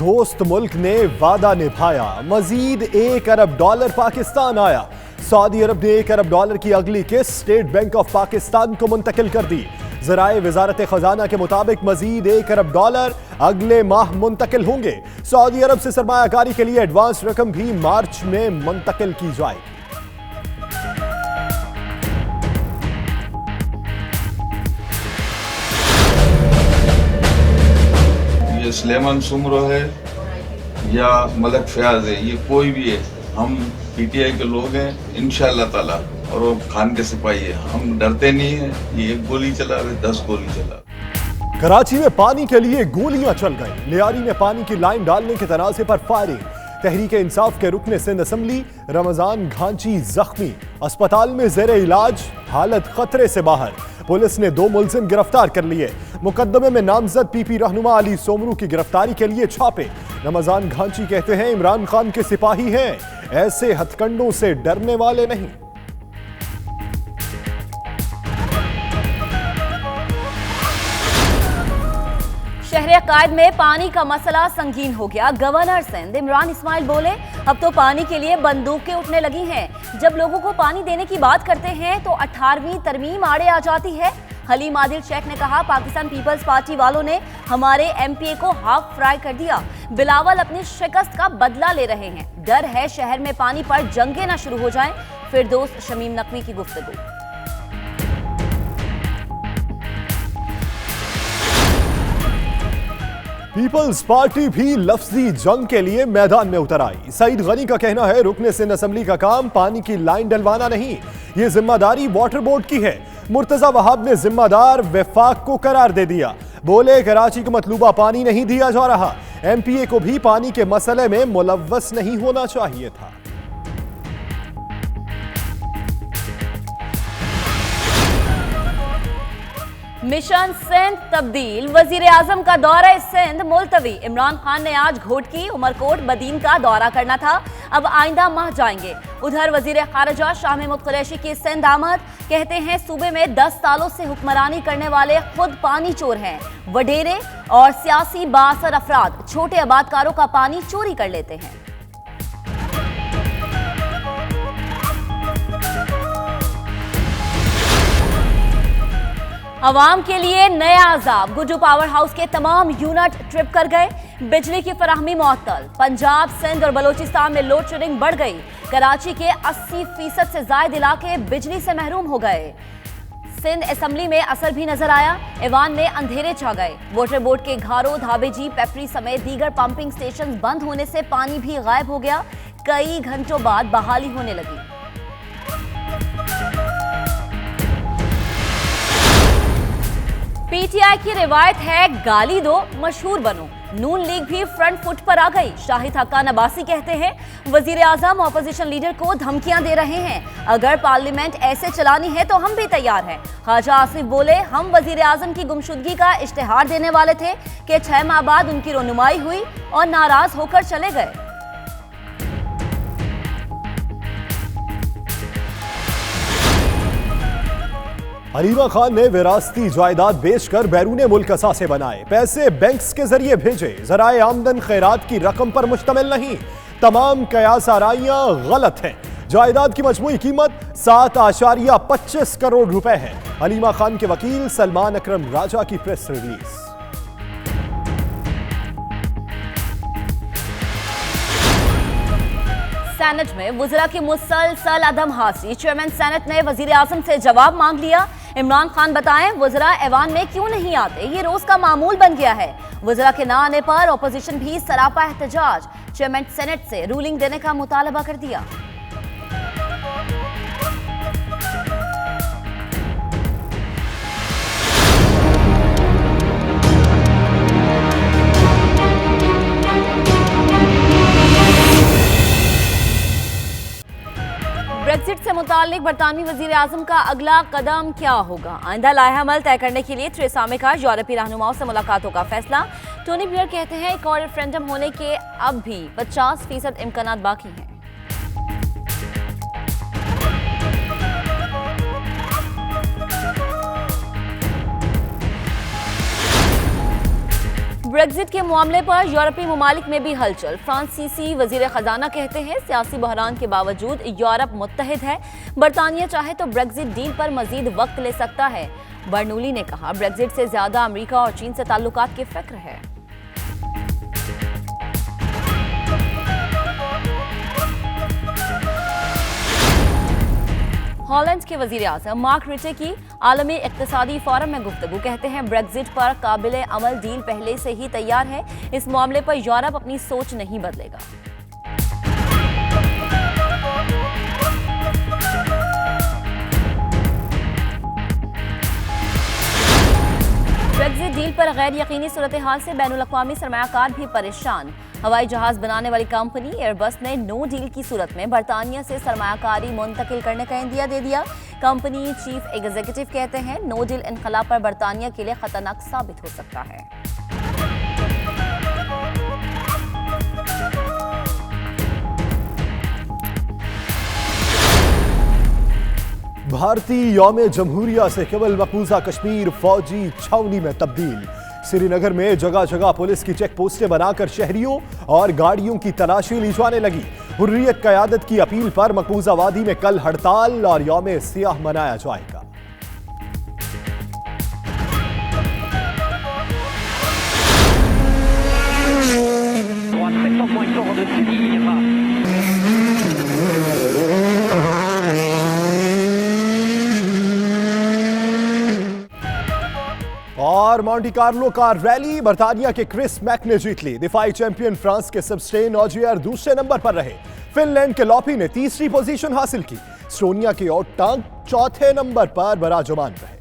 दोस्त मुल्क ने वादा निभाया, मजीद $1 अरब पाकिस्तान आया। सऊदी अरब ने $1 अरब की अगली किस्त स्टेट बैंक ऑफ पाकिस्तान को मुंतकिल कर दी। ज़राए वजारत खजाना के मुताबिक मजीद $1 अरब अगले माह मुंतकिल होंगे। सऊदी अरब से सरमायाकारी के लिए एडवांस रकम भी मार्च में मुंतकिल की जाएगी। ये सुलेमान सुमरो है या मलक फयाज है, ये कोई भी है, हम पीटीआई के लोग हैं इंशाअल्लाह ताला, और वो खान के सिपाही है। हम डरते नहीं है। ये 1 गोली चला रहे, 10 गोली चला। कराची में पानी के लिए गोलियां चल गई। लियारी में पानी की लाइन डालने के तनाज़े पर फायरिंग। तहरीक इंसाफ के रुकने सिंध असम्बली रमजान घांची जख्मी, अस्पताल में जेरे इलाज, हालत खतरे से बाहर। पुलिस ने 2 मुलजिम गिरफ्तार कर लिए। मुकदमे में नामजद पीपी रहनुमा अली सोमरू की गिरफ्तारी के लिए छापे। रमजान घांची कहते हैं इमरान खान के सिपाही हैं, ऐसे हथकंडों से डरने वाले नहीं। शहर कायद में पानी का मसला संगीन हो गया। गवर्नर सिंध इमरान इस्माइल बोले, अब तो पानी के लिए बंदूकें उठने लगी हैं। जब लोगों को पानी देने की बात करते हैं तो 18वीं तरमीम आड़े आ जाती है। हलीम आदिल शेख ने कहा, पाकिस्तान पीपल्स पार्टी वालों ने हमारे एमपीए को हाफ फ्राई कर दिया। बिलावल अपनी शिकस्त का बदला ले रहे हैं। डर है शहर में पानी पर जंगें ना शुरू हो जाएं। फिरदौस शमीम नकवी की गुफ्तगू। पीपल्स पार्टी भी लफ्जी जंग के लिए मैदान में उतर आई। सईद गनी का कहना है, रुकने सिंध असम्बली का काम पानी की लाइन डलवाना नहीं, ये जिम्मेदारी वाटर बोर्ड की है। मुर्तजा वहाब ने जिम्मेदार वफाक को करार दे दिया। बोले, कराची को मतलूबा पानी नहीं दिया जा रहा। एमपीए को भी पानी के मसले में मुलव्वस नहीं होना चाहिए था। मिशन सिंध तब्दील, वजीर आजम का दौरा सिंध मुलतवी। इमरान खान ने आज घोटकी, उमरकोट, बदीन का दौरा करना था, अब आइंदा माह जाएंगे। उधर वजीर खारजा शाह महमूद कुरैशी की सिंध आमद, कहते हैं सूबे में 10 सालों से हुक्मरानी करने वाले खुद पानी चोर हैं। वडेरे और सियासी बासर अफराद छोटे आबादकारों का पानी चोरी कर लेते हैं। अवाम के लिए नया अजाब, गुज्जू पावर हाउस के तमाम यूनिट ट्रिप कर गए। बिजली की फराहमी मुअत्तल। पंजाब, सिंध और बलोचिस्तान में लोड शेडिंग बढ़ गई। कराची के 80% से ज्यादा इलाके बिजली से महरूम हो गए। सिंध असम्बली में असर भी नजर आया। ऐवान में अंधेरे छा गए। वाटर बोर्ड के घारों, धाबेजी, पेपरी समेत दीगर पंपिंग स्टेशन बंद होने से पानी भी गायब हो गया। कई घंटों बाद बहाली होने लगी। पीटीआई की रिवायत है, गाली दो मशहूर बनो। नून लीग भी फ्रंट फुट पर आ गई। शाहिद हक्कान अब्बासी कहते हैं, वजीर आजम ऑपोजिशन लीडर को धमकियां दे रहे हैं। अगर पार्लियामेंट ऐसे चलानी है तो हम भी तैयार हैं। ख्वाजा आसिफ बोले, हम वजीर आजम की गुमशुदगी का इश्तेहार देने वाले थे कि 6 माह बाद उनकी रोनुमाई हुई और नाराज होकर चले गए। हलीमा खान ने विरासती जायदाद बेचकर बैरूने मुल्क असासे बनाए। पैसे बैंक्स के जरिए भेजे। ज़राए आमदन खैरात की रकम पर मुश्तमिल नहीं। तमाम कयास आराइयां गलत हैं। जायदाद की मजमूई कीमत 7.25 करोड़ रुपए है। हलीमा खान के वकील सलमान अकरम राजा की प्रेस रिलीज। सेनेट में वज़रा की मुसलसल अदम हासिल। चेयरमैन सेनेट ने वजीर आजम से जवाब मांग लिया। इमरान खान बताएं, वज़रा ऐवान में क्यों नहीं आते, ये रोज का मामूल बन गया है। वज़रा के ना आने पर अपोजिशन भी सरापा एहतजाज। चेयरमैन सेनेट से रूलिंग देने का मुतालबा कर दिया। ब्रेक्जिट से मुताल्लिक बरतानवी वजीर आजम का अगला कदम क्या होगा? आइंदा लाया अमल तय करने के लिए थेरेसा मे का यूरोपीय रहनुमाओं से मुलाकातों का फैसला। टोनी ब्लेयर कहते हैं, एक और रेफरेंडम होने के अब भी 50% इम्कानात बाकी हैं। ब्रेक्जिट के मामले पर यूरोपीय ममालिक में भी हलचल। फ्रांसीसी वजीर खजाना कहते हैं सियासी बहरान के बावजूद यूरोप मुत्तहिद है। बरतानिया चाहे तो ब्रेक्जिट डील पर मजीद वक्त ले सकता है। बर्नूली ने कहा ब्रेक्जिट से ज्यादा अमेरिका और चीन से ताल्लुकात की फिक्र है। हॉलैंड के वजीर आज़म मार्क रिटे की आलमी इक्तिसादी फोरम में गुफ्तगू। कहते हैं ब्रेक्जिट पर काबिल अमल डील पहले से ही तैयार है। इस मामले पर यूरोप अपनी सोच नहीं बदलेगा। ब्रेक्जिट डील पर गैर यकीनी सूरत हाल से बैनुल अक़वामी सरमायाकार भी परेशान। हवाई जहाज बनाने वाली कंपनी एयरबस ने नो डील की सूरत में बरतानिया से सरमायाकारी मुंतकिल करने का इंदिया दे दिया। कंपनी चीफ एग्जीक्यूटिव कहते हैं नो डील इनकला पर बरतानिया के लिए खतरनाक साबित हो सकता है। भारतीय यौम जमहूरिया से केवल मकबूजा कश्मीर फौजी छावनी में तब्दील। श्रीनगर में जगह जगह पुलिस की चेक पोस्टें बनाकर शहरियों और गाड़ियों की तलाशी ली जाने लगी। हुर्रियत क़यादत की अपील पर मकबूजा वादी में कल हड़ताल और यौम सियाह मनाया जाएगा। और मॉन्टी कार्लो का रैली बरतानिया के क्रिस मैक ने जीत ली। दिफाई चैंपियन फ्रांस के सेबस्टियन ऑजियर दूसरे नंबर पर रहे। फिनलैंड के लॉपी ने तीसरी पोजीशन हासिल की। एस्टोनिया के ओट्टांग चौथे नंबर पर बराजमान रहे।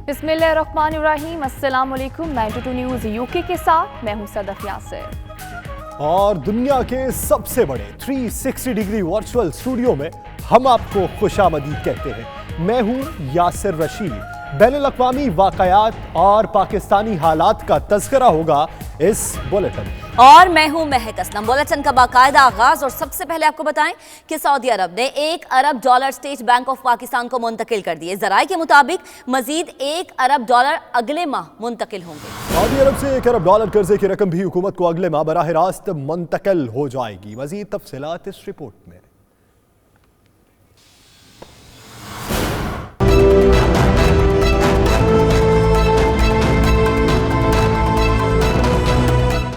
बिस्मिल्लाहिर्रहमानिर्रहीम, अस्सलाम वालेकुम। 92 न्यूज़ यूके के साथ मैं हूं सदफ यासिर। और दुनिया के सबसे बड़े 360 डिग्री वर्चुअल स्टूडियो में हम आपको खुशामदीद कहते हैं। मैं हूं यासिर रशीद। बैनुल-अक़वामी वाक़यात और पाकिस्तानी हालात का तज़किरा होगा इस बुलेटिन। और मैं हूं महक असलम। बुलेटिन का बाकायदा आगाज। और सबसे पहले आपको बताएं कि सऊदी अरब ने $1 अरब स्टेट बैंक ऑफ पाकिस्तान को मुंतकिल कर दिए। ज़राए के मुताबिक मजीद $1 अरब अगले माह मुंतकिल होंगे। सऊदी अरब से $1 अरब कर्जे की रकम भी हुकूमत को अगले माह बराह रास्त मुंतकिल हो जाएगी। मजीद तफसीलात इस रिपोर्ट में।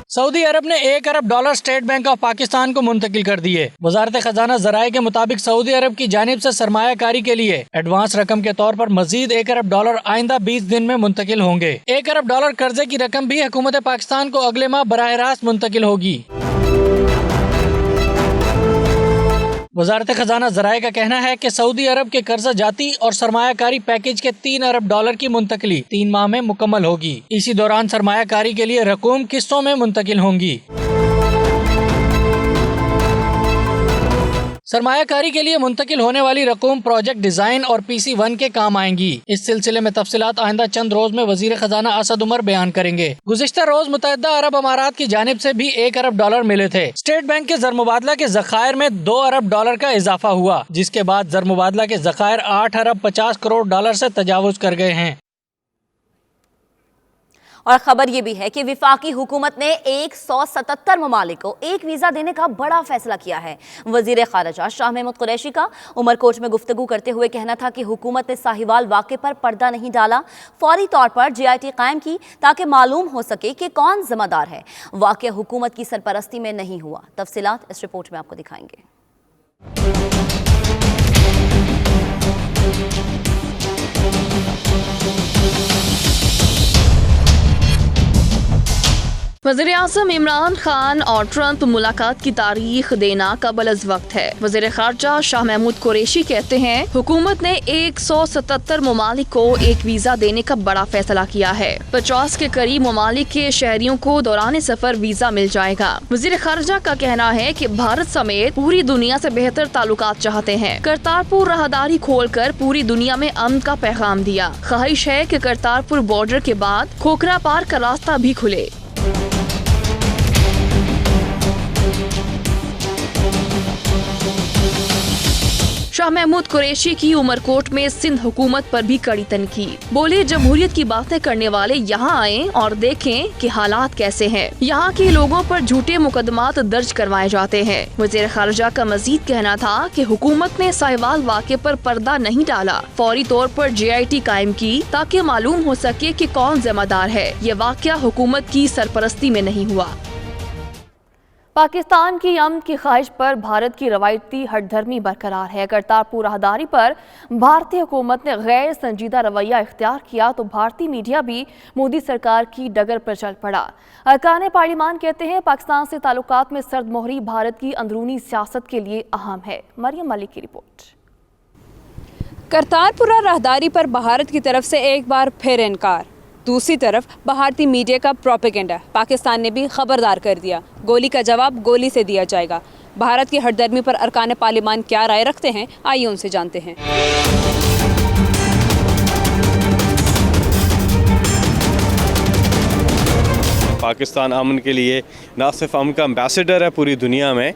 सऊदी अरब ने $1 अरब स्टेट बैंक ऑफ पाकिस्तान को मुंतकिल कर दिए। वजारत खजाना ज़राए के मुताबिक सऊदी अरब की जानिब से सरमायाकारी के लिए एडवांस रकम के तौर पर मजीद $1 अरब आइंदा 20 दिन में मुंतकिल होंगे। $1 अरब कर्जे की रकम भी हुकूमत पाकिस्तान को अगले माह बराह रास्त मुंतकिल होगी। वजारत खजाना ज़राए का कहना है कि सऊदी अरब के कर्जा जाती और सरमायाकारी पैकेज के $3 अरब की मुंतकली 3 माह में मुकम्मल होगी। इसी दौरान सरमायाकारी के लिए रकूम किस्तों में मुंतकिल होंगी। सरमायाकारी के लिए मुंतकिल होने वाली रकूम प्रोजेक्ट डिजाइन और PC1 के काम आएंगी। इस सिलसिले में तफसीलात आइंदा चंद रोज में वजीर खजाना असद उमर बयान करेंगे। गुज़िश्ता रोज मुत्तहिदा अरब अमारात की जानिब से भी $1 अरब मिले थे। स्टेट बैंक के ज़र मुबादला के ज़खायर में $2 अरब का इजाफा हुआ, जिसके बाद ज़र मुबादला के ज़खायर $8 अरब 50 करोड़ से तजावुज कर गए हैं। और खबर यह भी है कि विफाकी हुकूमत ने 177 ममालिक को एक वीजा देने का बड़ा फैसला किया है। वजीर खारजा शाह महमूद कुरैशी का उमरकोट में गुफ्तगू करते हुए कहना था कि हुकूमत ने साहिवाल वाक़े पर पर्दा नहीं डाला, फौरी तौर पर JIT कायम की ताकि मालूम हो सके कि कौन जिम्मेदार है। वाक़े हुकूमत की सरपरस्ती में नहीं हुआ। तफसीलात इस रिपोर्ट में आपको दिखाएंगे। वज़ीर-ए-आज़म इमरान खान और ट्रंप मुलाकात की तारीख देना कबल अज़ वक्त है। वज़ीर ख़ारजा शाह महमूद कुरैशी कहते हैं हुकूमत ने 177 ममालिक को एक वीज़ा देने का बड़ा फैसला किया है। 50 के करीब ममालिक के शहरियों को दौरान सफर वीज़ा मिल जाएगा। वज़ीर ख़ारजा का कहना है कि भारत समेत पूरी दुनिया से बेहतर ताल्लुकात चाहते हैं। करतारपुर राहदारी खोलकर पूरी दुनिया में अमन का पैगाम दिया। ख्वाहिश है कि करतारपुर बॉर्डर के बाद खोखरा पार का रास्ता भी खुले। शाह महमूद कुरैशी की उमरकोट में सिंध हुकूमत पर भी कड़ी तनकीद। बोले जमहूरियत की बातें करने वाले यहाँ आएं और देखें कि हालात कैसे हैं। यहाँ के लोगों पर झूठे मुकदमात दर्ज करवाए जाते हैं। वज़ीर ख़ारजा का मजीद कहना था कि हुकूमत ने साहिवाल वाक़े पर पर्दा नहीं डाला, फौरी तौर पर JIT कायम की ताकि मालूम हो सके कि कौन जिम्मेदार है। ये वाक़या हुकूमत की सरपरस्ती में नहीं हुआ। पाकिस्तान की अमन की ख्वाहिश पर भारत की रवायती हठधर्मी बरकरार है। करतारपुर राहदारी पर भारतीय हुकूमत ने गैर संजीदा रवैया इख्तियार किया तो भारतीय मीडिया भी मोदी सरकार की डगर पर चल पड़ा। अरकान पार्लिमान कहते हैं पाकिस्तान से ताल्लुकात में सर्द मोहरी भारत की अंदरूनी सियासत के लिए अहम है। मरियम मलिक की रिपोर्ट। करतारपुरा राहदारी पर भारत की तरफ से एक बार फिर इनकार। दूसरी तरफ भारतीय मीडिया का प्रोपेगेंडा। पाकिस्तान ने भी खबरदार कर दिया, गोली का जवाब गोली से दिया जाएगा। भारत की हठधर्मी पर अरकान पार्लिमान क्या राय रखते हैं, आइए उनसे जानते हैं। पाकिस्तान अमन के लिए ना सिर्फ अमन का एम्बेसडर है पूरी दुनिया में,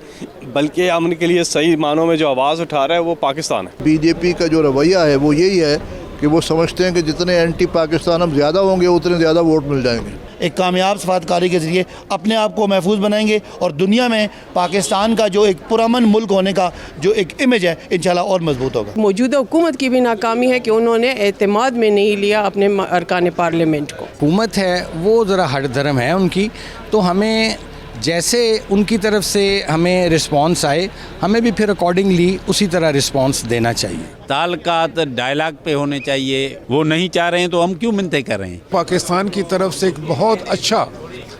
बल्कि अमन के लिए सही मानों में जो आवाज़ उठा रहा है वो पाकिस्तान है। बीजेपी का जो रवैया है वो यही है कि वो समझते हैं कि जितने एंटी पाकिस्तान हम ज़्यादा होंगे उतने ज़्यादा वोट मिल जाएंगे। एक कामयाब सफारतकारी के ज़रिए अपने आप को महफूज बनाएंगे और दुनिया में पाकिस्तान का जो एक पुरअमन मुल्क होने का जो एक इमेज है इंशाल्लाह और मजबूत होगा। मौजूदा हुकूमत की भी नाकामी है कि उन्होंने एतमाद में नहीं लिया अपने अरकान पार्लियामेंट को। हुकूमत है वो ज़रा हट धर्म है उनकी, तो हमें जैसे उनकी तरफ से हमें रिस्पांस आए हमें भी फिर अकॉर्डिंगली उसी तरह रिस्पांस देना चाहिए। ताल्लुकात डायलॉग पे होने चाहिए, वो नहीं चाह रहे हैं तो हम क्यों मिन्नतें कर रहे हैं। पाकिस्तान की तरफ से एक बहुत अच्छा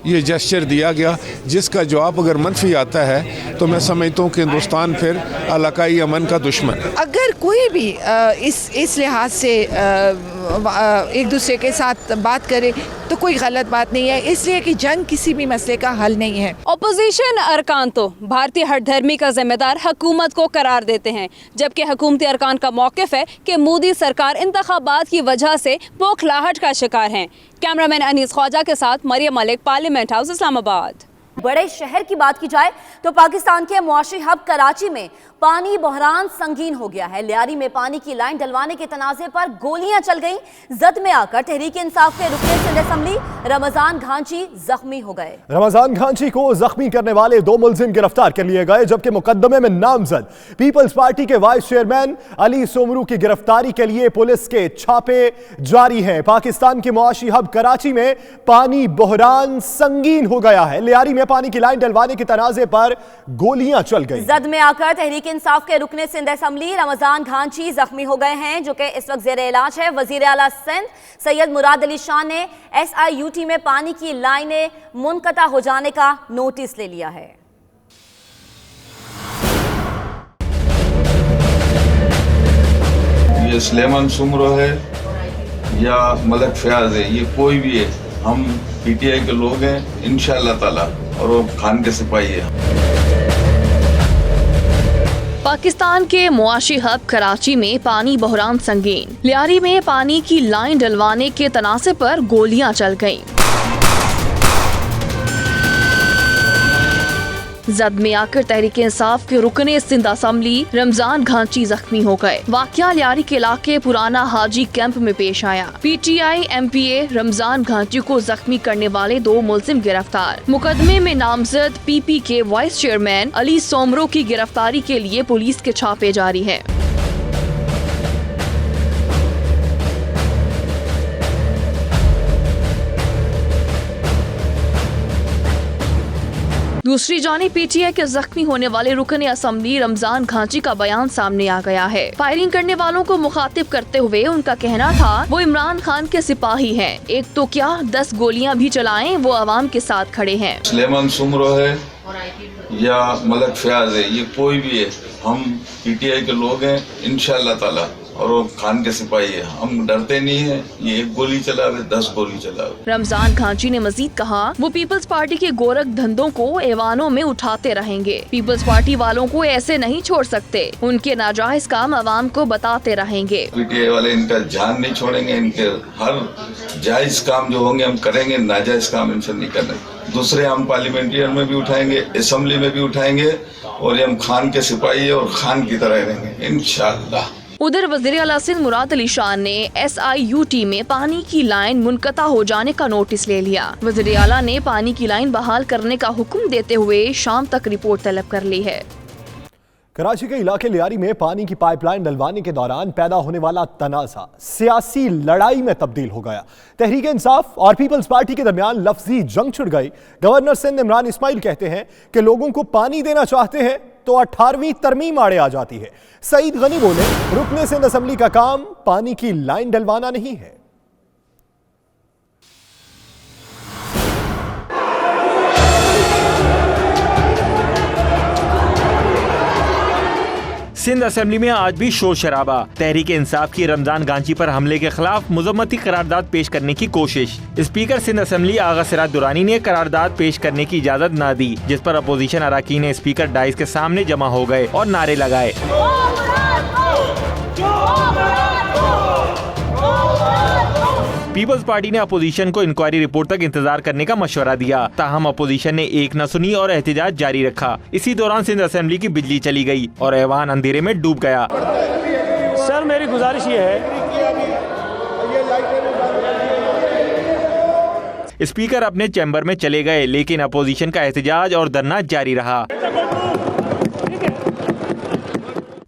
ये जेस्चर दिया गया, जिसका जवाब अगर मनफी आता है तो मैं समझता हूँ कि हिंदुस्तान फिर इलाकाई अमन का दुश्मन है। अगर कोई भी इस लिहाज से एक दूसरे के साथ बात करे तो कोई गलत बात नहीं है, इसलिए कि जंग किसी भी मसले का हल नहीं है। अपोजिशन अरकान तो भारतीय हठधर्मी का जिम्मेदार हुकूमत को करार देते हैं, जबकि हुकूमती अरकान का मौक़िफ़ है कि मोदी सरकार इंतखाबात की वजह से बौखलाहट का शिकार है। कैमरामैन अनीस ख्वाजा के साथ मरियम मलिक, पार्लियामेंट हाउस, इस्लामाबाद। बड़े शहर की बात की जाए तो पाकिस्तान के मुआशी हब कराची में पानी बहरान संगीन हो गया है। लियारी में पानी की लाइन डलवाने के तनाज़े पर गोलियां चल गईं। जद में आकर तहरीक इंसाफ के रुकने सिंध असम्बली रमजान घांची जख्मी हो गए। रमजान घांची को जख्मी करने वाले 2 मुलजिम गिरफ्तार कर लिए गए, जबकि मुकदमे में नामजद पीपल्स पार्टी के वाइस चेयरमैन अली सोमरू की गिरफ्तारी के लिए पुलिस के छापे जारी हैं। पाकिस्तान के मुआशी हब कराची में पानी बहरान संगीन हो गया है। लियारी में पानी की लाइन डलवाने के तनाज़े पर गोलियां चल गई। जद में आकर तहरीक इंसाफ के रुकने सिंध असम्बली रमजान घांची जख्मी हो गए हैं, जो कि इस वक्त जेर इलाज है। वजीर आला सिंध सैयद मुराद अली शाह ने SIUT में पानी की लाइनें मुनक़ता हो जाने का नोटिस ले लिया है। ये सुलेमान सुमरो है या मलक फयाज है, ये कोई भी है, हम PTI के लोग हैं इंशाअल्लाह ताला, और वो खान के सिपाही है। पाकिस्तान के मुआशी हब कराची में पानी बहरान संगीन। लियारी में पानी की लाइन डलवाने के तनाज़े पर गोलियां चल गईं। जद में आकर तहरीक इंसाफ के रुकने सिंध असम्बली रमजान घांची जख्मी हो गए। वाकया लियारी के इलाके पुराना हाजी कैंप में पेश आया। PTI MPA रमजान घांची को जख्मी करने वाले 2 मुलजिम गिरफ्तार। मुकदमे में नामजद PP के वाइस चेयरमैन अली सोमरो की गिरफ्तारी के लिए पुलिस के छापे जारी है। दूसरी जानिब पीटीआई के जख्मी होने वाले रुकन असम्बली रमजान घांची का बयान सामने आ गया है। फायरिंग करने वालों को मुखातिब करते हुए उनका कहना था वो इमरान खान के सिपाही हैं। एक तो क्या 10 गोलियां भी चलाएं, वो अवाम के साथ खड़े हैं। सुलेमान सुमरो है या मलक फयाज है, ये कोई भी है, हम पीटीआई के लोग हैं इंशाअल्लाह ताला, और वो खान के सिपाही है, हम डरते नहीं है। ये 1 गोली चलावे 10 गोली चलावे। रमजान घांची ने मजीद कहा वो पीपल्स पार्टी के गोरख धंधों को ऐवानों में उठाते रहेंगे। पीपल्स पार्टी वालों को ऐसे नहीं छोड़ सकते, उनके नाजायज काम अवाम को बताते रहेंगे। पीटीआई वाले इनका जान नहीं छोड़ेंगे, इनके हर जायज काम जो होंगे हम करेंगे, नाजायज काम इनसे नहीं करने। दूसरे हम पार्लियामेंट्रियन में भी उठाएंगे, असेंबली में भी उठाएंगे, और ये हम खान के सिपाही और खान की तरह रहेंगे इंशाअल्लाह। उधर वज़ीर आला सिंध मुराद अली शान ने SIUT में पानी की लाइन मुनक़ता हो जाने का नोटिस ले लिया। वज़ीर आला ने पानी की लाइन बहाल करने का हुक्म देते हुए शाम तक रिपोर्ट तलब कर ली है। कराची के इलाके लियारी में पानी की पाइपलाइन डलवाने के दौरान पैदा होने वाला तनाज़ा सियासी लड़ाई में तब्दील हो गया। तहरीक इंसाफ और पीपल्स पार्टी के दरमियान लफ्जी जंग छिड़ गई। गवर्नर सिंध इमरान इस्माइल कहते हैं कि लोगों को पानी देना चाहते हैं तो 18वीं तरमीम आड़े आ जाती है। सईद गनी बोले रुकने सिंध असेंबली का काम पानी की लाइन डलवाना नहीं है। सिंध असेंबली में आज भी शोर शराबा। तहरीक इंसाफ की रमजान घांची पर हमले के खिलाफ मुज़म्मती करारदाद पेश करने की कोशिश। स्पीकर सिंध असेंबली आगा सिराज दुरानी ने करारदाद पेश करने की इजाजत न दी, जिस पर अपोजिशन अरकान स्पीकर डाइस के सामने जमा हो गए और नारे लगाए। पीपल्स पार्टी ने अपोजिशन को इंक्वायरी रिपोर्ट तक इंतजार करने का मशवरा दिया, ताहम अपोजिशन ने एक न सुनी और एहतजाज जारी रखा। इसी दौरान सिंध असेंबली की बिजली चली गई और ऐवान अंधेरे में डूब गया। सर मेरी गुजारिश ये है, स्पीकर अपने चैम्बर में चले गए, लेकिन अपोजिशन का एहतजाज और धरना जारी रहा।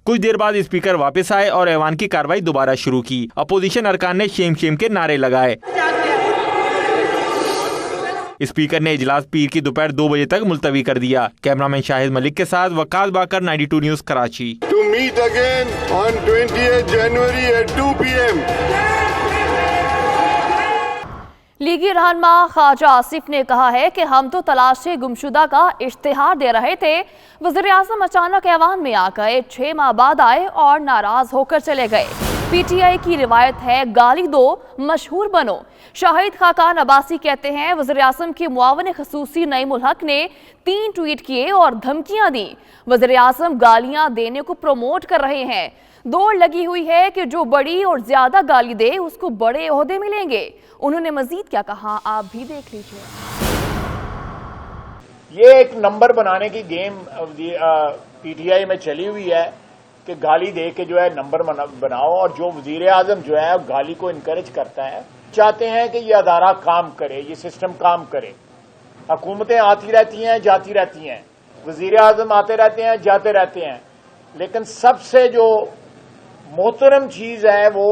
कुछ देर बाद स्पीकर वापस आए और ऐवान की कार्रवाई दोबारा शुरू की। अपोजिशन अरकान ने शेम शेम के नारे लगाए। स्पीकर ने इजलास पीर की दोपहर 2 बजे तक मुलतवी कर दिया। कैमरामैन शाहिद मलिक के साथ वकास बाकर, 92 news Karachi. To meet again on 28 January at 2 PM. लीगी रहनुमा ख्वाजा आसिफ ने कहा है कि हम तो तलाशे गुमशुदा का इश्तिहार दे रहे थे, वज़ीर आज़म अचानक ऐवान में आ गए, 6 माह बाद आए और नाराज होकर चले गए। पीटीआई की रिवायत है गाली दो मशहूर बनो। शाहिद खाकान अब्बासी कहते हैं वज़ीर आज़म के मुआवन खसूसी नईमुल हक ने 3 ट्वीट किए और धमकियां दी। वज़ीर आज़म गालियां देने को प्रमोट कर रहे हैं। दौड़ लगी हुई है कि जो बड़ी और ज्यादा गाली दे उसको बड़े ओहदे मिलेंगे। उन्होंने मजीद क्या कहा आप भी देख लीजिए। ये एक नंबर बनाने की गेम पीटीआई में चली हुई है कि गाली दे के जो है नंबर बनाओ, और जो वजीर आजम जो है गाली को इनकरेज करता है, चाहते हैं कि ये अदारा काम करे, ये सिस्टम काम करे। हुकूमतें आती रहती हैं जाती रहती हैं, वजीर आजम आते रहते हैं जाते रहते हैं, लेकिन सबसे जो मोहतरम चीज है वो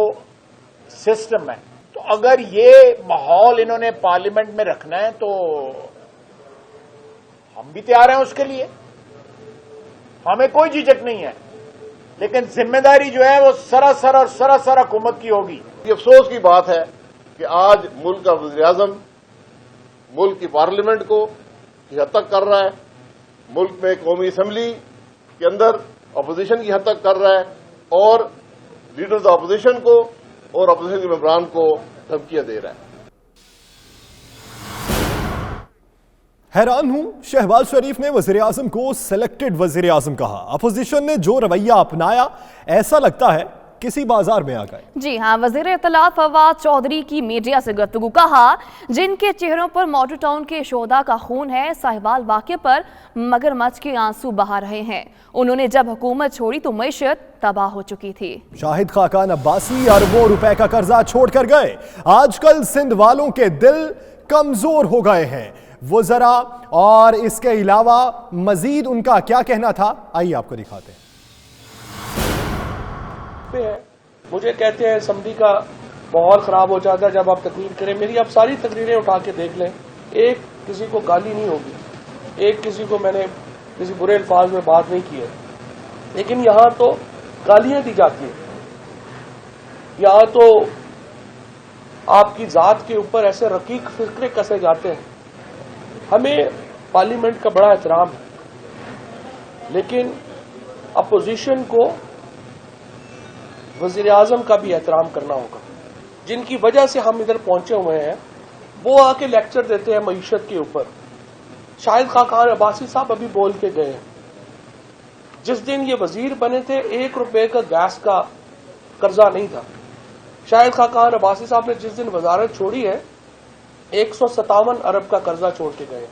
सिस्टम है। तो अगर ये माहौल इन्होंने पार्लियामेंट में रखना है तो हम भी तैयार हैं उसके लिए, हमें कोई झिझक नहीं है, लेकिन जिम्मेदारी जो है वो सरासर और सरासर हुकूमत की होगी। ये अफसोस की बात है कि आज मुल्क का वज़ीर आज़म मुल्क की पार्लियामेंट को की हद तक कर रहा है, मुल्क में कौमी असम्बली के अंदर अपोजिशन की हद तक कर रहा है, और लीडर्स अपोजिशन को और अपोजिशन के मेंबरान को धमकियां दे रहा है। हैरान हूं, शहबाज शरीफ ने वज़ीर आज़म को सिलेक्टेड वज़ीर आज़म कहा। अपोजिशन ने जो रवैया अपनाया ऐसा लगता है किसी बाजार में आ गए। जी हाँ, वज़ीर इत्तलात फवाद चौधरी की मीडिया से गुफ्तगू, कहा जिनके चेहरों पर मॉडल टाउन के शोधा का खून है, साहिवाल वाक़े पर मगरमच्छ के आंसू बहा रहे हैं। उन्होंने जब हुकूमत छोड़ी तो मईशत तबाह हो चुकी थी। शाहिद खाकान अब्बासी अरबों रुपए का कर्जा छोड़कर गए। आजकल सिंध वालों के दिल कमजोर हो गए हैं। वो जरा और इसके अलावा मजीद उनका क्या कहना था, आइए आपको दिखाते हैं। मुझे कहते हैं असेंबली का माहौल खराब हो जाता है जब आप तकरीर करें। मेरी आप सारी तकरीरें उठा के देख लें, एक किसी को गाली नहीं होगी, एक किसी को मैंने किसी बुरे अल्फाज में बात नहीं की है, लेकिन यहाँ तो गालियां दी जाती है, यहाँ तो आपकी जात के ऊपर ऐसे रकीक फिक्रे कसे जाते हैं। हमें पार्लियामेंट का बड़ा एहतराम है, लेकिन अपोजिशन को वजीर आजम का भी एहतराम करना होगा। जिनकी वजह से हम इधर पहुंचे हुए हैं वो आके लेक्चर देते हैं मईशत के ऊपर। शाहिद खान अब्बासी साहब अभी बोल के गए हैं, जिस दिन ये वजीर बने थे 1 रुपए का गैस का कर्जा नहीं था। शाहिद खान अब्बासी साहब ने जिस दिन वजारत छोड़ी है 157 अरब का कर्जा छोड़ के गए।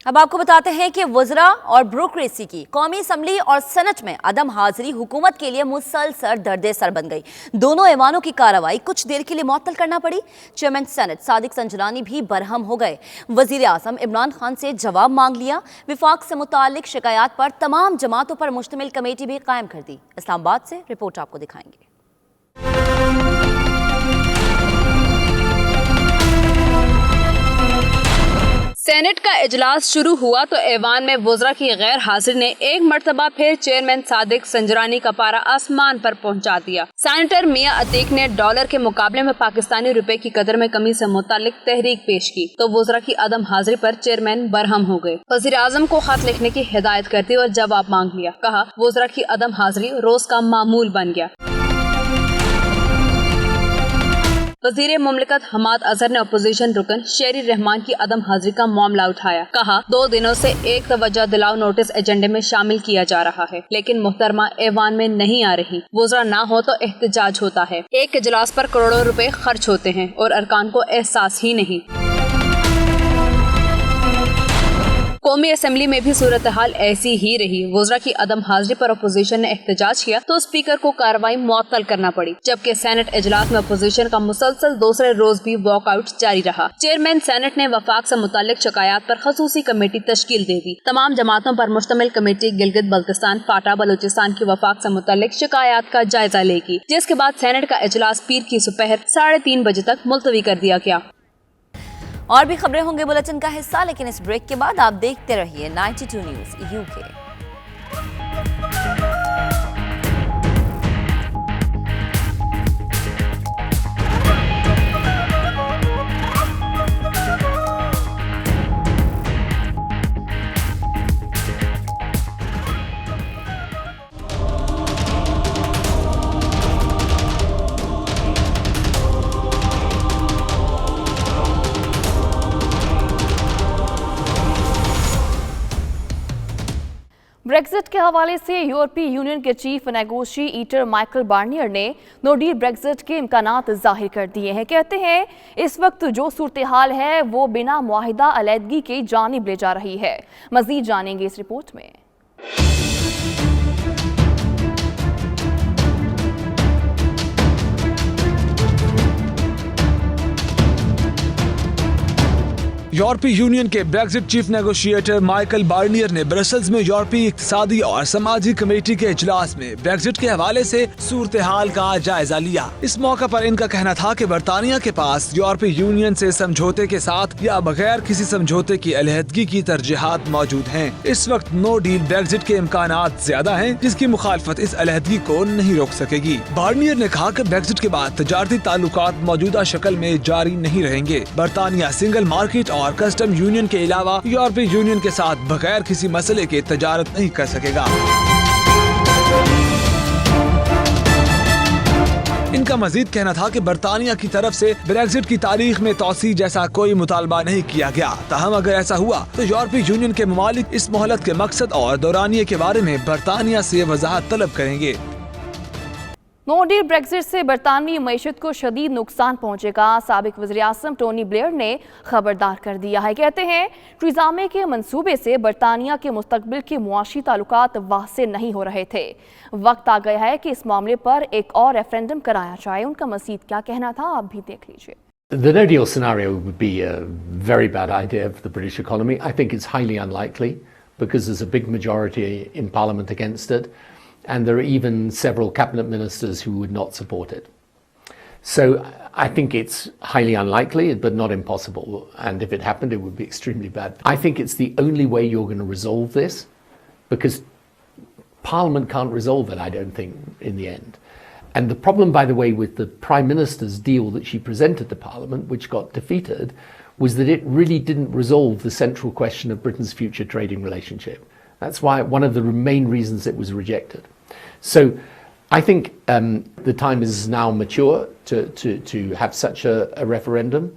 अब आपको बताते हैं कि वज़रा और ब्यूरोक्रेसी की कौमी असम्बली और सेनेट में अदम हाजिरी हुकूमत के लिए मुसलसल दर्द सर बन गई। दोनों ऐवानों की कार्रवाई कुछ देर के लिए मुअत्तल करना पड़ी। चेयरमैन सेनेट सादिक संजलानी भी बरहम हो गए। वजीर आजम इमरान खान से जवाब मांग लिया। विफाक से मुतालिक शिकायत पर तमाम जमातों पर मुश्तमिल कमेटी भी कायम कर दी। इस्लामाबाद से रिपोर्ट आपको दिखाएंगे। सेनेट का इजलास शुरू हुआ तो ऐवान में वज़रा की गैर हाजिर ने एक मरतबा फिर चेयरमैन सादिक संजरानी का पारा आसमान पर पहुंचा दिया। सेनेटर मियां अतीक ने डॉलर के मुकाबले में पाकिस्तानी रुपए की कदर में कमी से मुतालिक तहरीक पेश की तो वज़रा की अदम हाजिरी पर चेयरमैन बरहम हो गए। वज़ीर आज़म को खत लिखने की हिदायत करती और जवाब मांग लिया। कहा वज़रा की अदम हाजिरी रोज का मामूल बन गया। वज़ीर मुमलिकत हमाद अजहर ने अपोजिशन रुकन शेरी रहमान की अदम हाजिरी का मामला उठाया। कहा 2 दिनों से एक तवज्जो दिलाओ नोटिस एजेंडे में शामिल किया जा रहा है, लेकिन मुहतरमा ऐवान में नहीं आ रही। वज़रा ना हो तो एहतजाज होता है। एक इजलास पर करोड़ों रुपए खर्च होते हैं और अरकान को एहसास ही नहीं। कौमी असम्बली में भी सूरत हाल ऐसी ही रही। वज़रा की अदम हाजिरी पर अपोजिशन ने एहतजाज किया तो स्पीकर को कार्रवाई मुअत्तल करना पड़ी, जबकि सेनेट इजलास में अपोजिशन का मुसलसल दूसरे रोज भी वॉकआउट जारी रहा। चेयरमैन सेनेट ने वफाक से मुतालिक शिकायत पर खसूसी कमेटी तश्कील दे दी। तमाम जमातों पर मुश्तमिल कमेटी गिलगित बल्तिस्तान, फाटा, बलूचिस्तान की वफाक से मुतालिक शिकायत का जायजा लेगी, जिसके बाद सेनेट का इजलास पीर की सुपहर 3:30 बजे तक मुलतवी कर दिया गया। और भी खबरें होंगे बुलेटिन का हिस्सा, लेकिन इस ब्रेक के बाद आप देखते रहिए 92 न्यूज़ यूके। ब्रेक्जिट के हवाले से यूरोपीय यूनियन के चीफ नेगोशिएटर माइकल बार्नियर ने नो डील ब्रेक्जिट के इम्कानात जाहिर कर दिए हैं। कहते हैं इस वक्त जो सूरत हाल है वो बिना मुआहिदा अलहदगी के जानिब ले जा रही है। मजीद जानेंगे इस रिपोर्ट में। यूरोपीय यूनियन के Brexit chief negotiator Michael Barnier ने ब्रसल्स में यूरोपीय इक्तिसादी और समाजी कमेटी के इजलास में ब्रेक्जिट के हवाले से सूरत हाल का जायजा लिया। इस मौका पर इनका कहना था कि बरतानिया के पास यूरोपीय यूनियन से समझौते के साथ या बगैर किसी समझौते की अलहदगी की तरजीहात मौजूद हैं। इस वक्त नो डील ब्रेक्जिट के इम्कानात ज्यादा हैं, जिसकी मुखालफत इस अलहदगी को नहीं रोक सकेगी। बार्नियर ने कहा कि ब्रेक्जिट के बाद तजारती ताल्लुकात मौजूदा शक्ल में जारी नहीं रहेंगे। बरतानिया सिंगल मार्केट और कस्टम यूनियन के अलावा यूरोपीय यूनियन के साथ बगैर किसी मसले के तजारत नहीं कर सकेगा। इनका मजीद कहना था कि बरतानिया की तरफ से ब्रेक्जिट की तारीख में तौसी जैसा कोई मुतालबा नहीं किया गया। ताहम अगर ऐसा हुआ तो यूरोपीय यूनियन के ममालिक इस मोहलत के मकसद और दौरानिये के बारे में बरतानिया से वजाहत तलब करेंगे। नो डील ब्रेक्जिट से बरतानवी मईशत को शदीद नुकसान पहुंचेगा। साबिक वज़ीर आज़म टोनी ब्लेयर ने खबरदार कर दिया है। कहते हैं टेरेसा मे के मंसूबे से बरतानिया के मुस्तकबिल के मुआशी ताल्लुकात वासे नहीं हो रहे थे। वक्त आ गया है कि इस मामले पर एक और रेफरेंडम कराया जाए। उनका मज़ीद क्या कहना था आप भी देख लीजिए। The no deal scenario would be a very bad idea for the British economy. I think it's highly unlikely because there's a big majority in Parliament against it. And there are even several cabinet ministers who would not support it. So I think it's highly unlikely, but not impossible. And if it happened, it would be extremely bad. I think it's the only way you're going to resolve this, because Parliament can't resolve it, I don't think, in the end. And the problem, by the way, with the Prime Minister's deal that she presented to Parliament, which got defeated, was that it really didn't resolve the central question of Britain's future trading relationship. That's why one of the main reasons it was rejected. So I think the time is now mature to have such a referendum.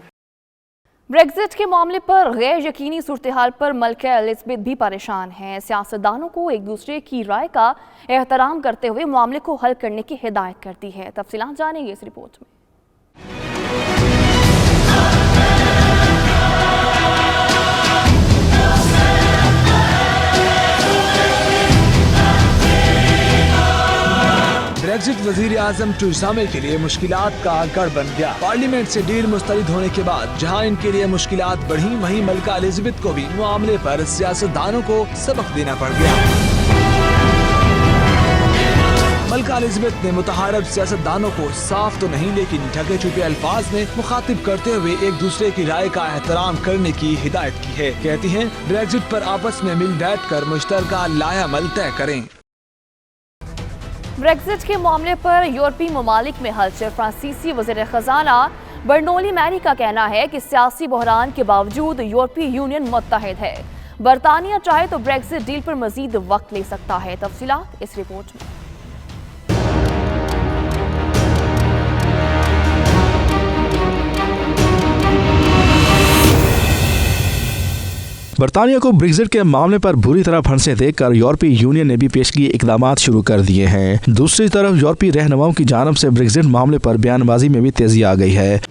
Brexit के मामले पर गैर यकीनी सूरत-ए-हाल पर मलका Elizabeth भी परेशान हैं। सियासतदानों को एक दूसरे की राय का एहतराम करते हुए मामले को हल करने की हिदायत करती है। तफसीलात जानेंगे इस रिपोर्ट में। ब्रेक्जिट वजीर आजम टेरेसा मे के लिए मुश्किलात का गढ़ बन गया। पार्लियामेंट से डील मुस्तरद होने के बाद जहां इनके लिए मुश्किलात बढ़ी, वहीं मलका एलिज़ाबेथ को भी मामले पर सियासतदानों को सबक देना पड़ गया। मलका एलिज़ाबेथ ने मुतहारब सियासतदानों को साफ तो नहीं लेकिन ढके छुपे अल्फाज में मुखातिब करते हुए एक दूसरे की राय का एहतराम करने की हिदायत की है। कहती हैं ब्रेक्जिट पर आपस में मिल बैठ कर मुश्तरका लाएअमल तय करें। ब्रेक्जिट के मामले पर यूरोपीय ममालिक में हलचल। फ्रांसीसी वज़ीर ख़ज़ाना बर्नोली मैरी का कहना है कि सियासी बहरान के बावजूद यूरोपीय यूनियन मुत्तहिद है। बरतानिया चाहे तो ब्रेक्जिट डील पर मजीद वक्त ले सकता है। तफसीलात इस रिपोर्ट में। बरतानिया को ब्रेक्जिट के मामले पर बुरी तरह फंसे देखकर यूरोपीय यूनियन ने भी पेशगी इकदामात शुरू कर दिए हैं। दूसरी तरफ यूरोपीय रहनुमाओं की जानिब से ब्रेक्जिट मामले पर बयानबाजी में भी तेजी आ गई है।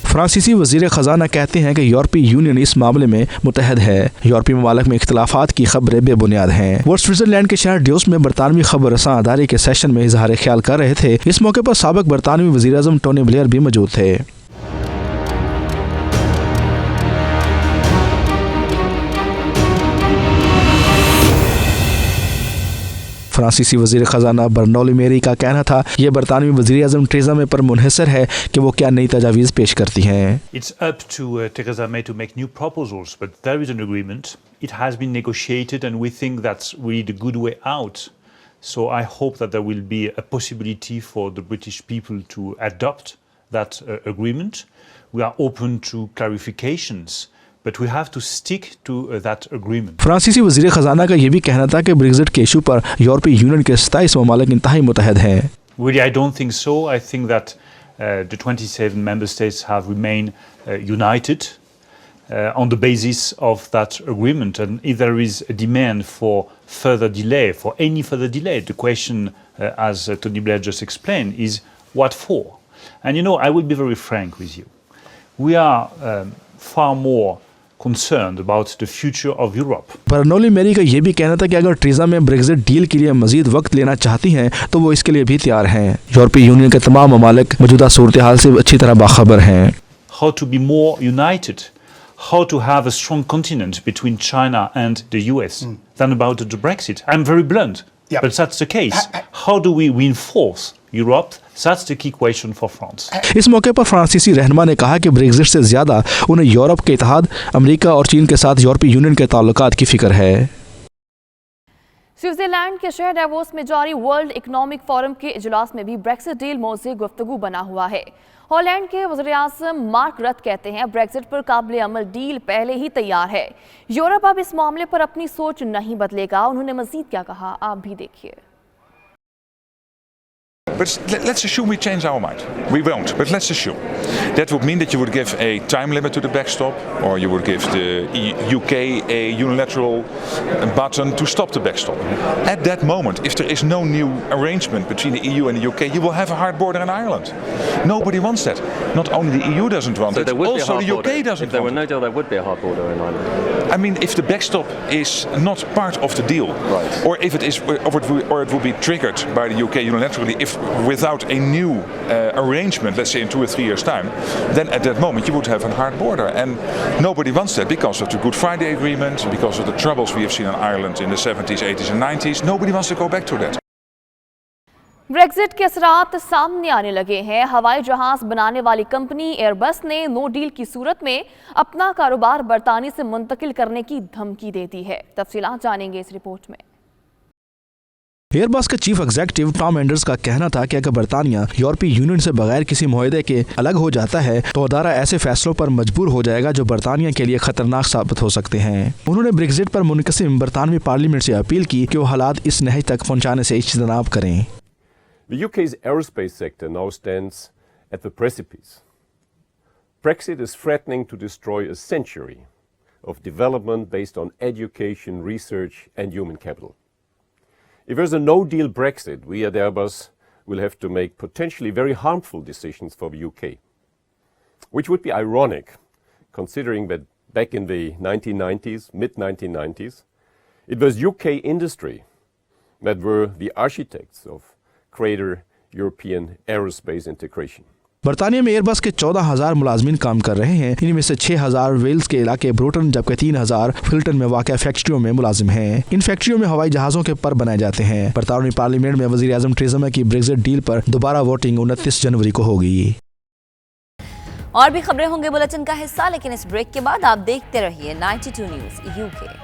फ्रांसीसी वज़ीर ख़ज़ाना कहते हैं कि यूरोपीय यूनियन इस मामले में मुतहद है। यूरोपीय ममालिक में इख्तलाफात की खबरें बेबुनियाद हैं। वो स्विट्ज़रलैंड के शहर ड्यूस में बरतानवी खबर रसां अदारे के सेशन में इजहार ख्याल कर रहे थे। इस मौके पर साबिक बरतानवी वज़ीर आज़म टोनी ब्लेयर भी मौजूद थे। फ्रांसीसी वज़ीर ख़ज़ाना बर्नोली मैरी का कहना था ये बरतानवी वज़ीर आज़म टेरेसा मे पर मुनहसर है कि वो क्या नई तजावीज़ पेश करती हैं। It's up to Theresa May to make new proposals, but there is an agreement. It has been negotiated and we think that's really the good way out. So I hope that there will be a possibility for the British people to adopt that agreement. We are open to clarifications. But we have to stick to that agreement. फ्रांसीसी वज़ीर ख़ज़ाना का ये भी कहना था कि Brexit के issue पर यूरोपीय यूनियन के 27 ममालिक इंतहाई मुतहद हैं। Really, I don't think so. I think that the 27 member states have remained united on the basis of that agreement. And if there is a demand for further delay, for any further delay, the question, as Tony Blair just explained, is what for? And you know, I will be very frank with you. We are far more concerned about the future of Europe. Bernoulli Mary का ये भी कहना था कि अगर Teresa मे Brexit deal के लिए मजीद वक्त लेना चाहती हैं तो वो इसके लिए भी तैयार हैं। यूरोपीय यूनियन के तमाम ममालिक मौजूदा सूरत हाल से अच्छी तरह बाखबर हैं। How to be more united, how to have a strong continent between China and the US than about the Brexit. I'm very blunt, but that's the case. How do we reinforce Europe? That's the key question for France. इस मौके पर फ्रांसीसी रहनुमा ने कहा कि Brexit से ज्यादा उन्हें यूरोप के इत्तेहाद, अमेरिका और चीन के साथ यूरोपीय यूनियन के ताल्लुकात की फिक्र है। स्विट्जरलैंड के शहर डेवोस में जारी वर्ल्ड इकोनॉमिक फोरम के इजलास में भी ब्रेक्जिट डील मौज़े गुफ्तगू बना हुआ है। हॉलैंड के वज़ीर आज़म मार्क रट कहते हैं ब्रेक्जिट पर काबिल अमल डील पहले ही तैयार है। यूरोप अब इस मामले पर अपनी सोच नहीं बदलेगा। उन्होंने मज़ीद क्या कहा, आप भी देखिए। But let's assume we change our mind. We won't, but let's assume. That would mean that you would give a time limit to the backstop, or you would give the UK a unilateral button to stop the backstop. At that moment, if there is no new arrangement between the EU and the UK, you will have a hard border in Ireland. Nobody wants that. Not only the EU doesn't want it, also the UK doesn't want it. If there were no deal, there would be a hard border in Ireland. I mean, if the backstop is not part of the deal, or if it is, or it will be triggered by the UK unilaterally, if without a new arrangement, let's say in 2 or 3 years' time, then at that moment you would have a hard border. And nobody wants that because of the Good Friday Agreement, because of the troubles we have seen in Ireland in the 70s, 80s and 90s. Nobody wants to go back to that. Brexit के असरात सामने आने लगे हैं। हवाई जहाज बनाने वाली कंपनी एयरबस ने नो डील की सूरत में अपना कारोबार बरतानिया से मुंतकिल करने की धमकी दे दी है। तफसीलात जानेंगे इस रिपोर्ट में। एयरबस के चीफ एग्जीक्यूटिव टॉम एंडर्स का कहना था कि अगर बरतानिया यूरोपीय यूनियन से बगैर किसी मुआहदे के अलग हो जाता है तो अदारा ऐसे फैसलों पर मजबूर हो जाएगा जो बरतानिया के लिए खतरनाक साबित हो सकते हैं। उन्होंने ब्रेक्जिट पर मुनक़सिम बरतानवी पार्लियामेंट से अपील की कि वो हालात इस नहज तक पहुँचाने से इज्तनाब करें। The UK's aerospace sector now stands at the precipice. Brexit is threatening to destroy a century of development based on education, research and human capital. If there's a no-deal Brexit, we at Airbus will have to make potentially very harmful decisions for the UK, which would be ironic considering that back in the 1990s, mid-1990s, it was UK industry that were the architects of greater European aerospace integration. बरतानिया में Airbus के 14,000 मुलाजमीन काम कर रहे हैं। इनमें से 6,000 Wales के इलाके ब्रोटन जबकि 3,000 फिल्टन में वाक़ फैक्ट्रियों में मुलाजिम हैं। इन फैक्ट्रियों में हवाई जहाज़ों के पर बनाए जाते हैं। बरतानवी पार्लियामेंट में वज़ीर आज़म थेरेसा मे की ब्रेक्जिट डील पर दोबारा वोटिंग 29 जनवरी को होगी। और भी खबरें होंगे बुलेटिन का हिस्सा, लेकिन इस ब्रेक के बाद आप देखते रहिए 92 न्यूज़ UK।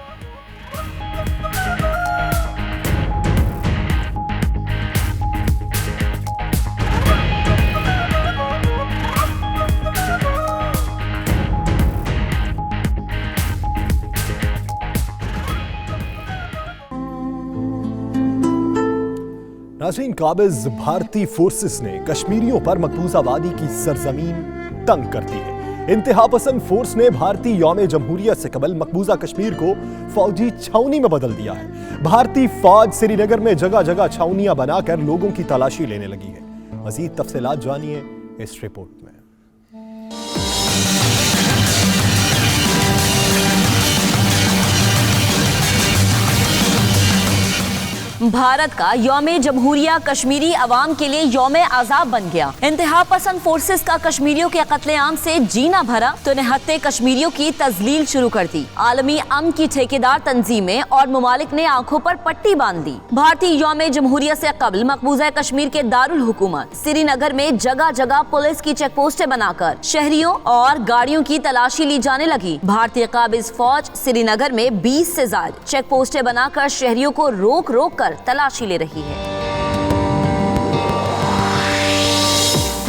नाज़रीन, काबिज भारतीय फोर्सेस ने कश्मीरियों पर मकबूजा वादी की सरजमीन तंग कर दी है। इंतहा पसंद फोर्स ने भारतीय यौम जमहूरियत से कबल मकबूजा कश्मीर को फौजी छावनी में बदल दिया है। भारतीय फौज श्रीनगर में जगह जगह छावनियां बनाकर लोगों की तलाशी लेने लगी है। मजीद तफसीलात जानिए इस रिपोर्ट में। भारत का यौम जमहूरिया कश्मीरी अवाम के लिए यौम आजाब बन गया। इंतहा पसंद फोर्सेस का कश्मीरियों के कत्लेआम से जीना भरा तो निहत्ते कश्मीरियों की तजलील शुरू कर दी। आलमी अमन की ठेकेदार तंजीमें और मुमालिक ने आंखों पर पट्टी बांध दी। भारतीय यौम जमहूरिया से कबल मकबूजा कश्मीर के दारुल हुकूमत श्रीनगर में जगह जगह पुलिस की चेक पोस्टें बनाकर शहरियों और गाड़ियों की तलाशी ली जाने लगी। भारतीय काबिज फौज श्रीनगर में 20 से ज्यादा चेक पोस्टें बनाकर शहरियों को रोक रोक कर तलाशी ले रही है,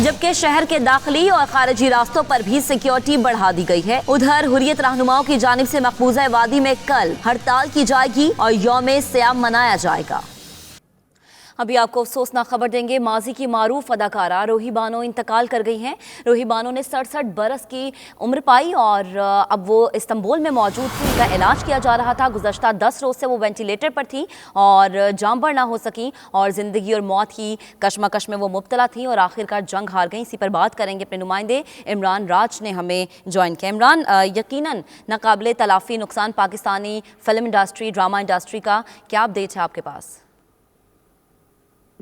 जबकि शहर के दाखिली और खारिजी रास्तों पर भी सिक्योरिटी बढ़ा दी गई है। उधर हुर्रियत रहनुमाओं की जानिब से मकबूजा वादी में कल हड़ताल की जाएगी और यौम सियाम मनाया जाएगा। अभी आपको अफसोसनाक खबर देंगे। माजी की मारूफ अदाकारा रोही बानो इंतकाल कर गई हैं। रोही बानो ने 67 बरस की उम्र पाई और अब वो इस्तांबुल में मौजूद थी। उनका इलाज किया जा रहा था। गुज़श्ता 10 रोज़ से वो वेंटिलेटर पर थी और जांबर ना हो सकी और ज़िंदगी और मौत की कशमकश में वो मुब्तला थी और आखिरकार जंग हार गई। इसी पर बात करेंगे अपने नुमाइंदे इमरान राज ने हमें ज्वाइन किया। इमरान, यकीनन नाकाबिले तलाफ़ी नुकसान Pakistani film industry, drama industry का, क्या अपडेट है आपके पास?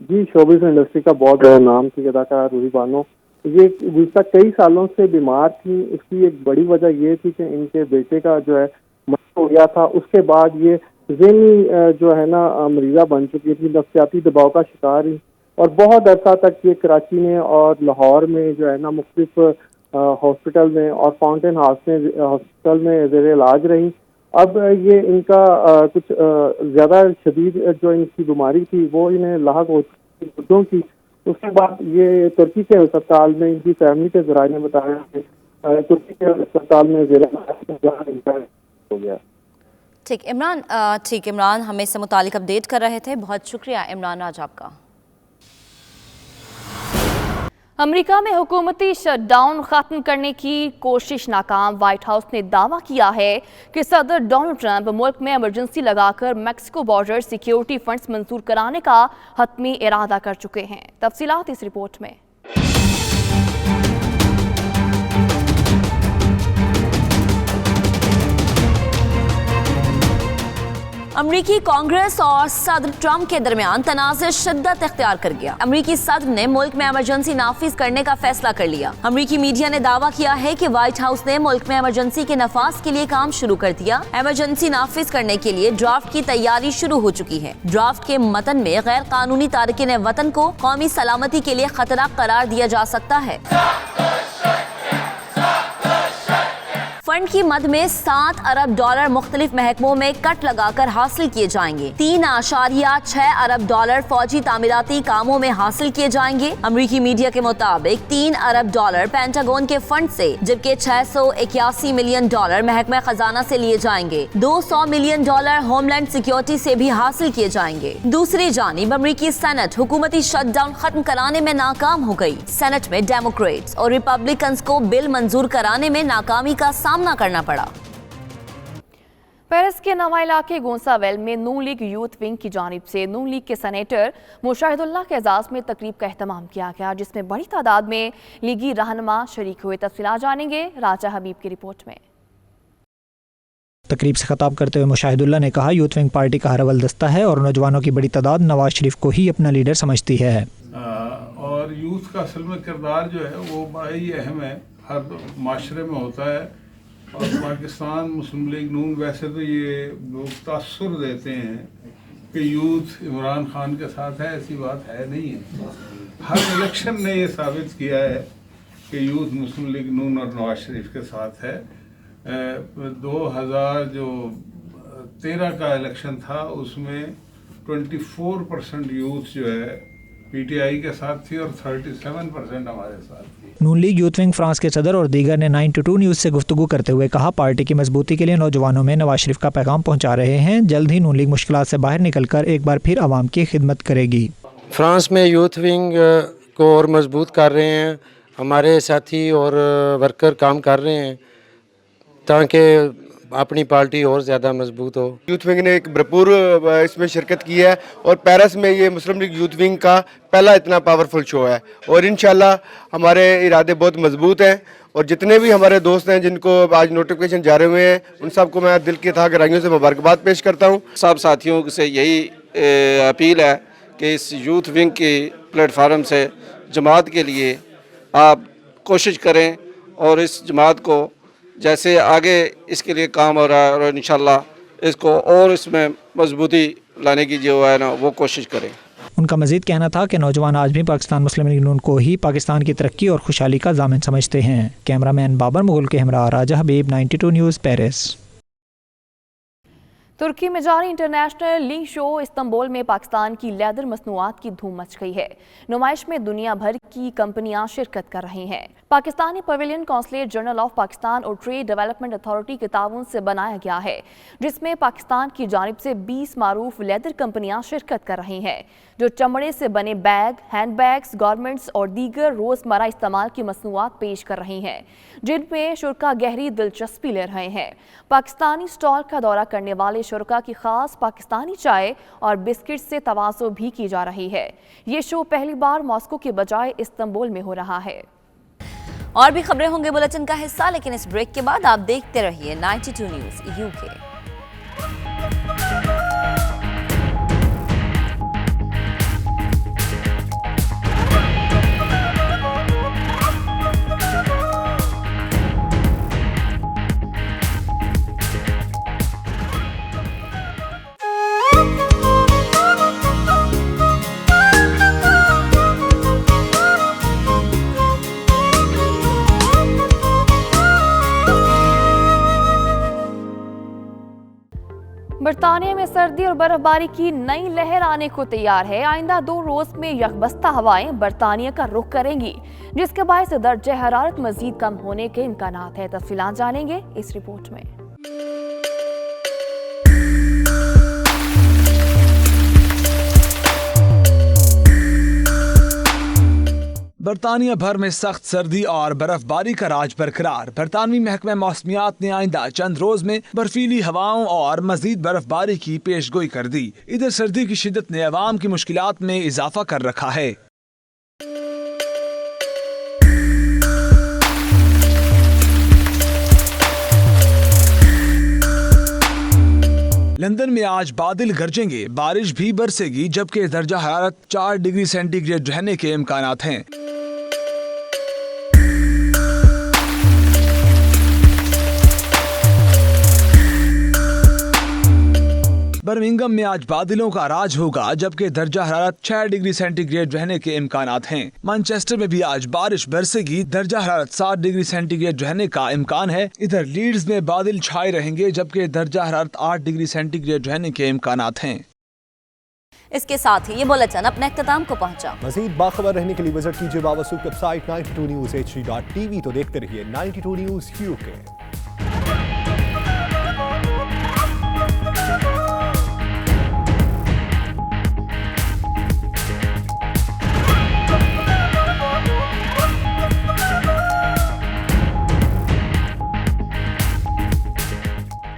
जी, शोबिज़ इंडस्ट्री का बहुत बड़ा नाम थी अदाकारा रोही बानो। ये गुज़श्ता कई सालों से बीमार थी। उसकी एक बड़ी वजह ये थी कि इनके बेटे का जो है मौत हो गया था। उसके बाद ये ज़हनी जो है ना मरीज़ा बन चुकी थी, नफ्सियाती दबाव का शिकार हुई और बहुत अरसा तक ये कराची में और लाहौर में जो है ना मुख्तलिफ हॉस्पिटल में और फाउंटेन हाउस में हॉस्पिटल में ज़ेर इलाज रही। अब ये इनका कुछ ज़्यादा शदीद जो इनकी बीमारी थी वो इन्हें लाहक हो चुकी की। उसके बाद ये तुर्की के अस्पताल में इनकी फैमिली के ज़राए ने बताया कि तुर्की के अस्पताल में ज़ेर इलाज हो गया। ठीक इमरान, हमें इससे मुतालिक अपडेट कर रहे थे। बहुत शुक्रिया इमरान राज आपका। अमेरिका में हुकूमती शटडाउन खत्म करने की कोशिश नाकाम। व्हाइट हाउस ने दावा किया है कि सदर डोनाल्ड ट्रंप मुल्क में इमरजेंसी लगाकर मैक्सिको बॉर्डर सिक्योरिटी फंड्स मंजूर कराने का हतमी इरादा कर चुके हैं। तफसीलात इस रिपोर्ट में। अमरीकी कांग्रेस और सदर ट्रंप के दरमियान तनाज़ शिद्दत इख्तियार कर गया। अमरीकी सदर ने मुल्क में इमरजेंसी नाफिज करने का फैसला कर लिया। अमरीकी मीडिया ने दावा किया है कि व्हाइट हाउस ने मुल्क में इमरजेंसी के नफाज के लिए काम शुरू कर दिया। इमरजेंसी नाफिज करने के लिए ड्राफ्ट की तैयारी शुरू हो चुकी है। ड्राफ्ट के मतन में गैर कानूनी तारकिन वतन को कौमी सलामती के लिए खतरा करार दिया जा सकता है। फंड की मद में 7 अरब डॉलर मुख्तलिफ महकमों में कट लगाकर हासिल किए जाएंगे। 3.6 अरब डॉलर फौजी तामीराती कामों में हासिल किए जाएंगे। अमरीकी मीडिया के मुताबिक 3 अरब डॉलर पेंटागन के फंड से, जबकि 681 मिलियन डॉलर महकमा खजाना से लिए जाएंगे। 200 मिलियन डॉलर होमलैंड सिक्योरिटी से भी हासिल किए जाएंगे। दूसरी जानिब अमरीकी सेनेट हुकूमती शटडाउन खत्म कराने में नाकाम हो गई। सेनेट में डेमोक्रेट्स और रिपब्लिकन्स को बिल मंजूर कराने में नाकामी का सामना करना पड़ा। पेरिस के नवा इलाके गोंसावेल में नून लीग यूथ विंग की जानिब से नून लीग के सेनेटर मुशाहिदुल्लाह के एजाज में तकरीब का एहतमाम किया गया, जिसमें बड़ी तादाद में लीगी रहनुमा शरीक हुए। तफसीलात जानेंगे राजा हबीब की रिपोर्ट में। तकरीब से खिताब करते हुए मुशाहिदुल्लाह ने कहा, यूथ विंग पार्टी का हरवल दस्ता है और नौजवानों की बड़ी तादाद नवाज शरीफ को ही अपना लीडर समझती है। और यूथ का असल में किरदार जो है वो बड़ा ही अहम है, हर माशरे में होता है। और पाकिस्तान मुस्लिम लीग नून वैसे तो ये लोग तासुर देते हैं कि यूथ इमरान खान के साथ है, ऐसी बात है नहीं है। हर इलेक्शन ने ये साबित किया है कि यूथ मुस्लिम लीग नून और नवाज शरीफ के साथ है। 2013 का इलेक्शन था, उसमें 24% यूथ जो है पीटीआई के साथ थी और 37% हमारे साथ थी। नून लीग यूथ विंग फ्रांस के सदर और दीगर ने 9-2 न्यूज़ से गुफ्तगू करते हुए कहा, पार्टी की मजबूती के लिए नौजवानों में नवाज शरीफ का पैगाम पहुंचा रहे हैं। जल्द ही नून लीग मुश्किलात से बाहर निकलकर एक बार फिर आवाम की खिदमत करेगी। फ्रांस में यूथ विंग को और मजबूत कर रहे हैं, हमारे साथी और वर्कर काम कर रहे हैं ताकि अपनी पार्टी और ज़्यादा मजबूत हो। यूथ विंग ने एक भरपूर इसमें शिरकत की है और पेरिस में ये मुस्लिम लीग यूथ विंग का पहला इतना पावरफुल शो है और इंशाल्लाह हमारे इरादे बहुत मजबूत हैं। और जितने भी हमारे दोस्त हैं जिनको आज नोटिफिकेशन जारी हुए हैं, उन सबको मैं दिल की तह गहराइयों से मुबारकबाद पेश करता हूँ। सब साथियों से यही अपील है कि इस यूथ विंग के प्लेटफार्म से जमात के लिए आप कोशिश करें और इस जमात को जैसे आगे इसके लिए काम हो रहा है और इंशाल्लाह इसको और इसमें मजबूती लाने की जो है ना वो कोशिश करें। उनका मजीद कहना था कि नौजवान आज भी पाकिस्तान मुस्लिम लीग नून को ही पाकिस्तान की तरक्की और खुशहाली का जामिन समझते हैं। कैमरामैन बाबर मुगल के हमरा राजा हबीब, 92 न्यूज़, पेरिस। तुर्की में जारी इंटरनेशनल लीग शो इस्तांबुल में पाकिस्तान की लेदर मसनूआत की धूम मच गई है। नुमाइश में दुनिया भर की कंपनियां शिरकत कर रही हैं। Pakistani pavilion consulate general of Pakistan और ट्रेड डेवलपमेंट अथॉरिटी के ताउन से बनाया गया है, जिसमें पाकिस्तान की जानिब से 20 मारूफ लेदर कंपनियां शिरकत कर रही हैं, जो चमड़े से बने बैग, हैंड बैग्स, गारमेंट्स और दीगर रोज़मर्रा इस्तेमाल की मसनूआत पेश कर रही हैं, जिनमें शुरा गहरी दिलचस्पी ले रहे हैं। पाकिस्तानी स्टॉल का दौरा करने वाले शुरा की खास पाकिस्तानी चाय और बिस्किट से तवाज़ो भी की जा रही है। ये शो पहली बार मॉस्को के बजाय इस्तांबुल में हो रहा है। और भी खबरें होंगे बुलेटिन का हिस्सा, लेकिन इस ब्रेक के बाद आप देखते रहिए 92 न्यूज़ यूके। बरतानिया में सर्दी और बर्फबारी की नई लहर आने को तैयार है। आइंदा 2 रोज में यकबस्ता हवाएं बरतानिया का रुख करेंगी, जिसके बायस दर्जे हरारत मजीद कम होने के इम्कानात है। तफसीलात जानेंगे इस रिपोर्ट में। बरतानिया भर में सख्त सर्दी और बर्फबारी का राज बरकरार। बरतानवी महकमा मौसमियात ने आइंदा चंद रोज में बर्फीली हवाओं और मजीद बर्फबारी की पेशगोई कर दी। इधर सर्दी की शिद्दत ने अवाम की मुश्किलात में इजाफा कर रखा है। लंदन में आज बादल गरजेंगे, बारिश भी बरसेगी, जबकि दर्जा हरारत 4 डिग्री सेंटीग्रेड रहने के इम्कानात हैं। बर्मिंघम में आज बादलों का राज होगा, जबकि दर्जा हरारत 6 डिग्री सेंटीग्रेड रहने के इम्कानात हैं। मैनचेस्टर में भी आज बारिश बरसेगी, दर्जा हरारत 7 डिग्री सेंटीग्रेड रहने का इम्कान है। इधर लीड्स में बादल छाए रहेंगे, जबकि दर्जा हरारत 8 डिग्री सेंटीग्रेड रहने के इम्कानात हैं। इसके साथ ही ये बुलेटिन अपने इख्तिताम को पहुंचा। मज़ीद बाखबर रहने के लिए विजिट कीजिए बावसूख वेबसाइट 92 News HD.tv। तो देखते रहिए 92 News UK।